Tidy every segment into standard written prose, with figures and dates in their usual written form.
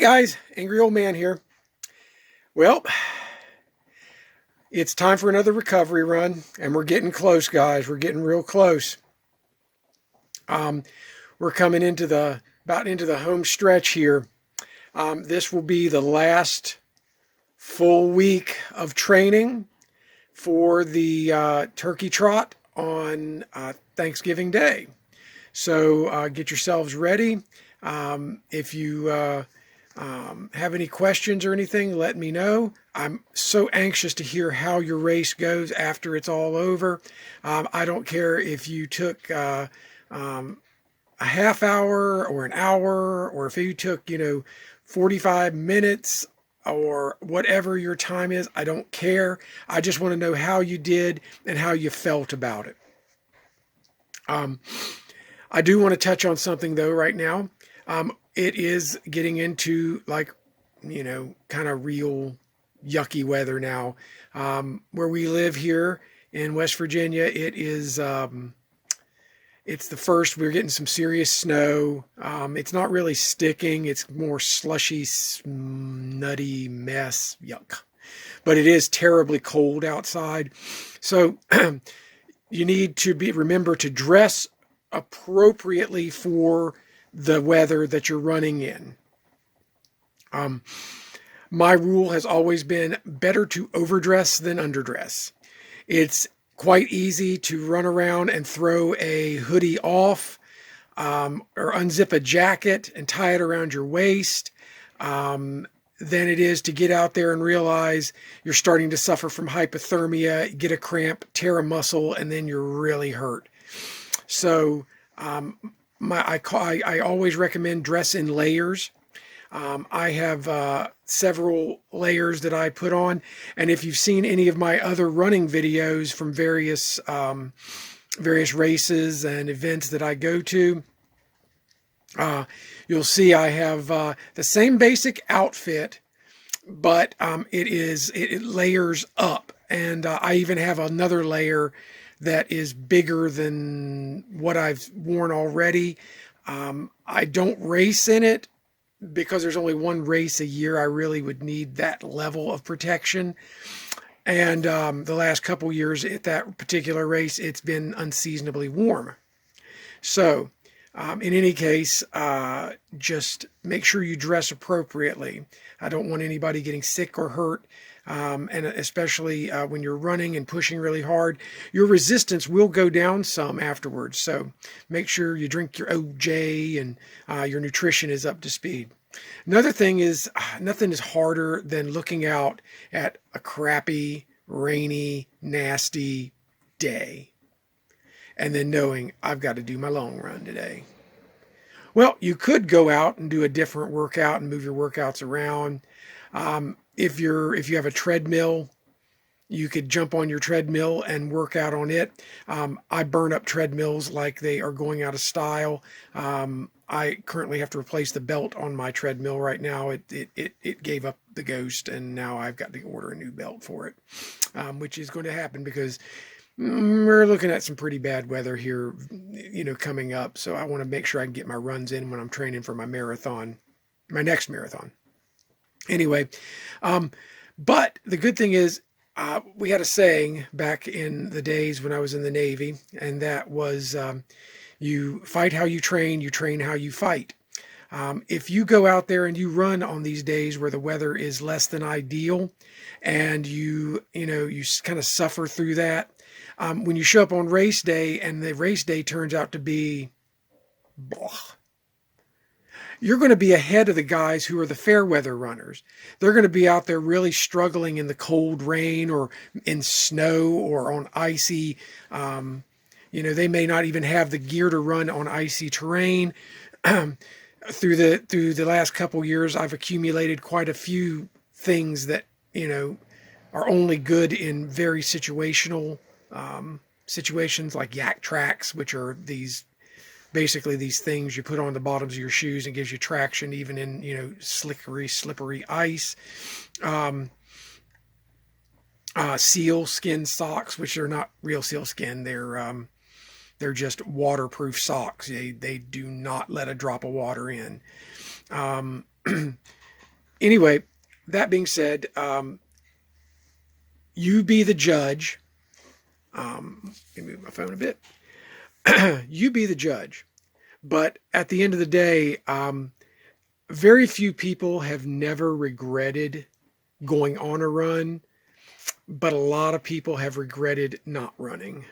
Hey guys, Angry Old Man here. Well, it's time for another recovery run, and we're getting close, guys. We're getting real close. We're coming into the home stretch here. This will be the last full week of training for the turkey trot on Thanksgiving Day. So get yourselves ready. If you have any questions or anything, let me know. I'm so anxious to hear how your race goes after it's all over. I don't care if you took a half hour or an hour, or if you took, 45 minutes or whatever your time is. I don't care. I just want to know how you did and how you felt about it. I do want to touch on something though right now. It is getting into kind of real yucky weather now. Where we live here in West Virginia, it is, it's the first, we're getting some serious snow. It's not really sticking. It's more slushy, nutty mess, yuck. But it is terribly cold outside. So you need to remember to dress appropriately for the weather that you're running in. My rule has always been better to overdress than underdress. It's quite easy to run around and throw a hoodie off, or unzip a jacket and tie it around your waist, than it is to get out there and realize you're starting to suffer from hypothermia, get a cramp, tear a muscle, and then you're really hurt. So I always recommend dress in layers. I have several layers that I put on, and if you've seen any of my other running videos from various races and events that I go to, you'll see I have the same basic outfit, but it layers up, and I even have another layer that is bigger than what I've worn already. I don't race in it because there's only one race a year. I really would need that level of protection. And the last couple years at that particular race, it's been unseasonably warm. So in any case, just make sure you dress appropriately. I don't want anybody getting sick or hurt. And especially when you're running and pushing really hard, your resistance will go down some afterwards. So make sure you drink your OJ and your nutrition is up to speed. Another thing is, nothing is harder than looking out at a crappy, rainy, nasty day and then knowing I've got to do my long run today. Well, you could go out and do a different workout and move your workouts around. If you have a treadmill, you could jump on your treadmill and work out on it. I burn up treadmills like they are going out of style. I currently have to replace the belt on my treadmill right now. It gave up the ghost, and now I've got to order a new belt for it, which is going to happen because we're looking at some pretty bad weather here, coming up. So I want to make sure I can get my runs in when I'm training for my marathon, my next marathon. Anyway, but the good thing is, we had a saying back in the days when I was in the Navy, and that was, you fight how you train how you fight. If you go out there and you run on these days where the weather is less than ideal, and you kind of suffer through that, when you show up on race day and the race day turns out to be blah, you're going to be ahead of the guys who are the fair weather runners. They're going to be out there really struggling in the cold rain or in snow or on icy, they may not even have the gear to run on icy terrain. Through the last couple years, I've accumulated quite a few things that, are only good in very situational situations, like yak tracks, which are basically these things you put on the bottoms of your shoes and gives you traction even in, slippery ice. Seal skin socks, which are not real seal skin. They're just waterproof socks. They do not let a drop of water in. Anyway, that being said, you be the judge. Let me move my phone a bit. You be the judge. But at the end of the day, very few people have never regretted going on a run, but a lot of people have regretted not running.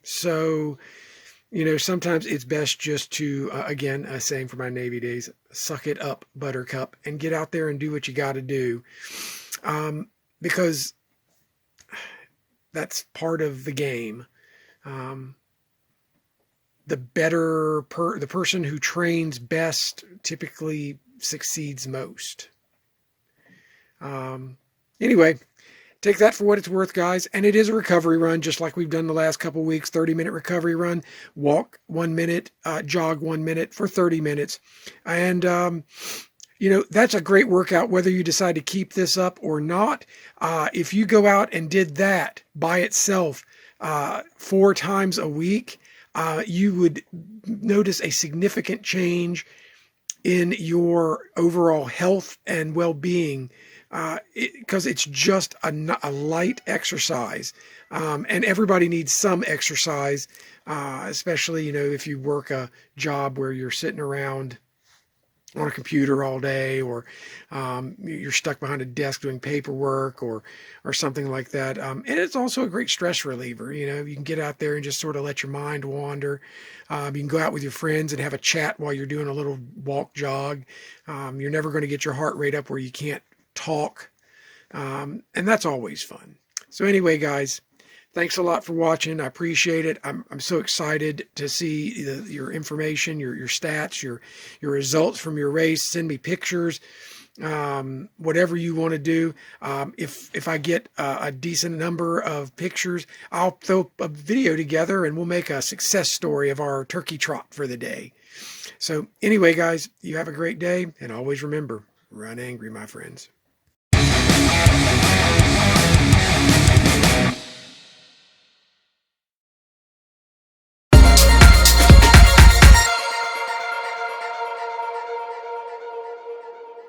So, sometimes it's best just to, again, a saying from my Navy days, suck it up, buttercup, and get out there and do what you got to do. Because that's part of the game. The person who trains best typically succeeds most. Anyway, take that for what it's worth, guys. And it is a recovery run, just like we've done the last couple of weeks. 30-minute recovery run. Walk 1 minute, jog 1 minute for 30 minutes. And, that's a great workout, whether you decide to keep this up or not. If you go out and did that by itself 4 times a week, you would notice a significant change in your overall health and well-being, because it's just a light exercise. And everybody needs some exercise, especially, if you work a job where you're sitting around on a computer all day, or you're stuck behind a desk doing paperwork or something like that. And it's also a great stress reliever. You can get out there and just sort of let your mind wander. You can go out with your friends and have a chat while you're doing a little walk jog. You're never going to get your heart rate up where you can't talk. And that's always fun. So anyway, guys, thanks a lot for watching. I appreciate it. I'm so excited to see your information, your stats, your results from your race. Send me pictures, whatever you want to do. If I get a decent number of pictures, I'll throw a video together and we'll make a success story of our turkey trot for the day. So anyway, guys, you have a great day, and always remember, run angry, my friends.